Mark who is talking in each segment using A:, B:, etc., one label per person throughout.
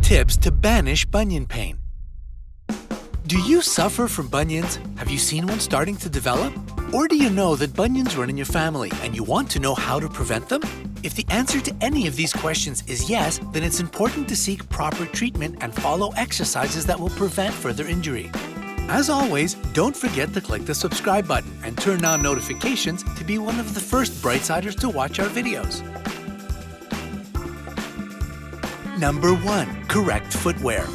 A: tips to banish bunion pain. Do you suffer from bunions? Have you seen one starting to develop? Or do you know that bunions run in your family and you want to know how to prevent them? If the answer to any of these questions is yes, then it's important to seek proper treatment and follow exercises that will prevent further injury. As always, don't forget to click the subscribe button and turn on notifications to be one of the first Brightsiders to watch our videos. Number 1. Correct footwear.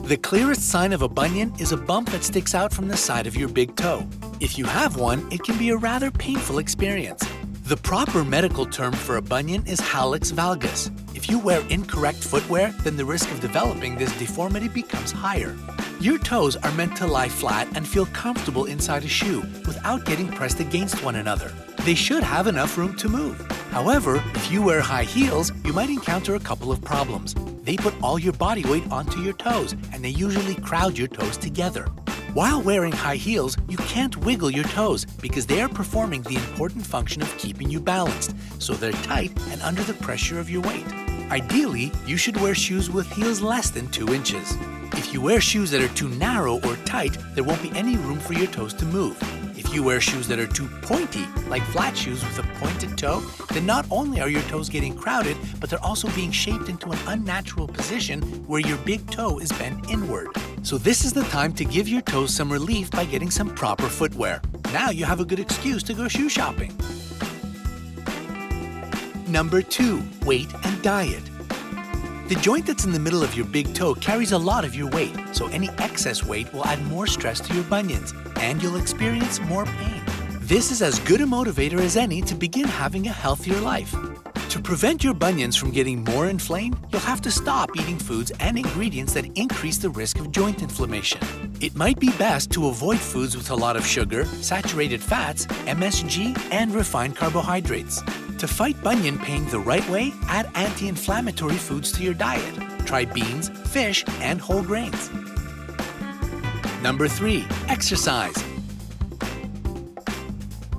A: The clearest sign of a bunion is a bump that sticks out from the side of your big toe. If you have one, it can be a rather painful experience. The proper medical term for a bunion is hallux valgus. If you wear incorrect footwear, then the risk of developing this deformity becomes higher. Your toes are meant to lie flat and feel comfortable inside a shoe without getting pressed against one another. They should have enough room to move. However, if you wear high heels, you might encounter a couple of problems. They put all your body weight onto your toes, and they usually crowd your toes together. While wearing high heels, you can't wiggle your toes because they are performing the important function of keeping you balanced, so they're tight and under the pressure of your weight. Ideally, you should wear shoes with heels less than 2 inches. If you wear shoes that are too narrow or tight, there won't be any room for your toes to move. If you wear shoes that are too pointy, like flat shoes with a pointed toe, then not only are your toes getting crowded, but they're also being shaped into an unnatural position where your big toe is bent inward. So this is the time to give your toes some relief by getting some proper footwear. Now you have a good excuse to go shoe shopping. Number 2. Weight and diet. The joint that's in the middle of your big toe carries a lot of your weight, so any excess weight will add more stress to your bunions, and you'll experience more pain. This is as good a motivator as any to begin having a healthier life. To prevent your bunions from getting more inflamed, you'll have to stop eating foods and ingredients that increase the risk of joint inflammation. It might be best to avoid foods with a lot of sugar, saturated fats, MSG, and refined carbohydrates. To fight bunion pain the right way, add anti-inflammatory foods to your diet. Try beans, fish, and whole grains. Number 3. Exercise.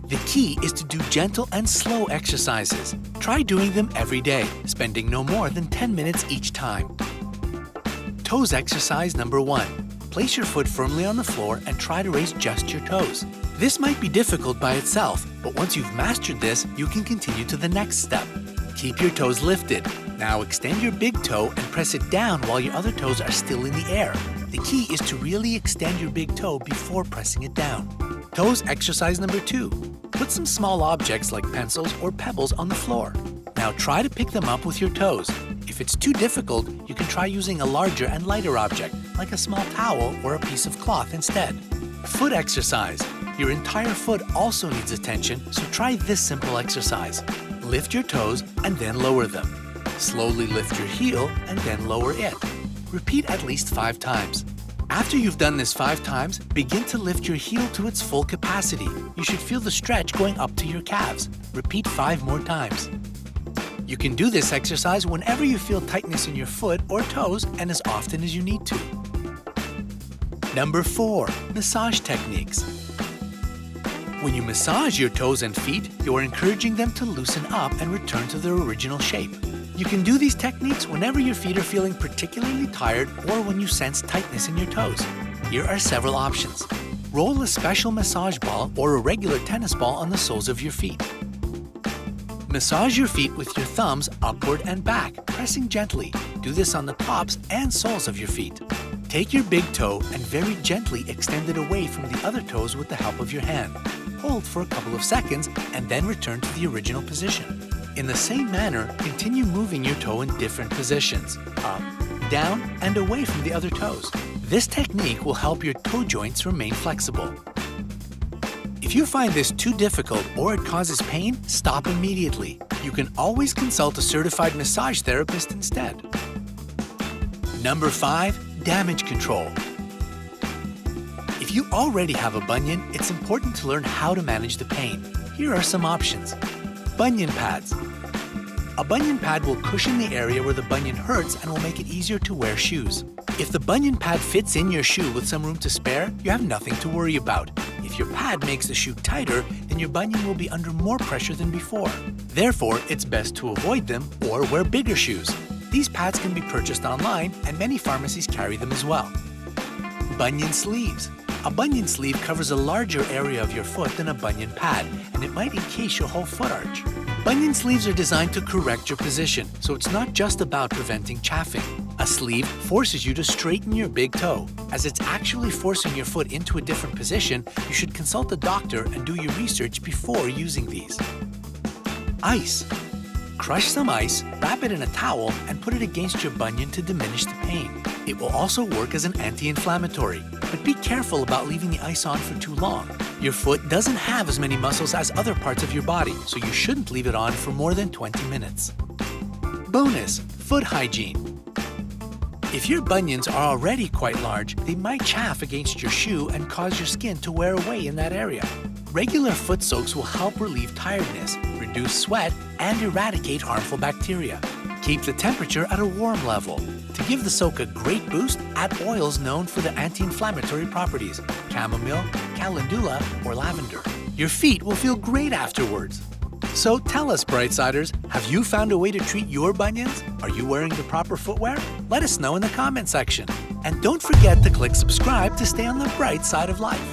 A: The key is to do gentle and slow exercises. Try doing them every day, spending no more than 10 minutes each time. Toes exercise number 1. Place your foot firmly on the floor and try to raise just your toes. This might be difficult by itself, but once you've mastered this, you can continue to the next step. Keep your toes lifted. Now extend your big toe and press it down while your other toes are still in the air. The key is to really extend your big toe before pressing it down. Toes exercise number 2. Put some small objects like pencils or pebbles on the floor. Now try to pick them up with your toes. If it's too difficult, you can try using a larger and lighter object, like a small towel or a piece of cloth instead. Foot exercise. Your entire foot also needs attention, so try this simple exercise. Lift your toes and then lower them. Slowly lift your heel and then lower it. Repeat at least 5 times. After you've done this 5 times, begin to lift your heel to its full capacity. You should feel the stretch going up to your calves. Repeat 5 more times. You can do this exercise whenever you feel tightness in your foot or toes and as often as you need to. Number 4. Massage techniques. When you massage your toes and feet, you are encouraging them to loosen up and return to their original shape. You can do these techniques whenever your feet are feeling particularly tired or when you sense tightness in your toes. Here are several options. Roll a special massage ball or a regular tennis ball on the soles of your feet. Massage your feet with your thumbs upward and back, pressing gently. Do this on the tops and soles of your feet. Take your big toe and very gently extend it away from the other toes with the help of your hand. Hold for a couple of seconds and then return to the original position. In the same manner, continue moving your toe in different positions, up, down, and away from the other toes. This technique will help your toe joints remain flexible. If you find this too difficult or it causes pain, stop immediately. You can always consult a certified massage therapist instead. Number 5. Damage control. If you already have a bunion, it's important to learn how to manage the pain. Here are some options. Bunion pads. A bunion pad will cushion the area where the bunion hurts and will make it easier to wear shoes. If the bunion pad fits in your shoe with some room to spare, you have nothing to worry about. If your pad makes the shoe tighter, then your bunion will be under more pressure than before. Therefore, it's best to avoid them or wear bigger shoes. These pads can be purchased online, and many pharmacies carry them as well. Bunion sleeves. A bunion sleeve covers a larger area of your foot than a bunion pad, and it might encase your whole foot arch. Bunion sleeves are designed to correct your position, so it's not just about preventing chafing. A sleeve forces you to straighten your big toe. As it's actually forcing your foot into a different position, you should consult a doctor and do your research before using these. Ice. Crush some ice, wrap it in a towel, and put it against your bunion to diminish the pain. It will also work as an anti-inflammatory, but be careful about leaving the ice on for too long. Your foot doesn't have as many muscles as other parts of your body, so you shouldn't leave it on for more than 20 minutes. Bonus: foot hygiene. If your bunions are already quite large, they might chafe against your shoe and cause your skin to wear away in that area. Regular foot soaks will help relieve tiredness, reduce sweat, and eradicate harmful bacteria. Keep the temperature at a warm level. To give the soak a great boost, add oils known for their anti-inflammatory properties: chamomile, calendula, or lavender. Your feet will feel great afterwards. So tell us, Brightsiders, have you found a way to treat your bunions? Are you wearing the proper footwear? Let us know in the comment section. And don't forget to click subscribe to stay on the bright side of life.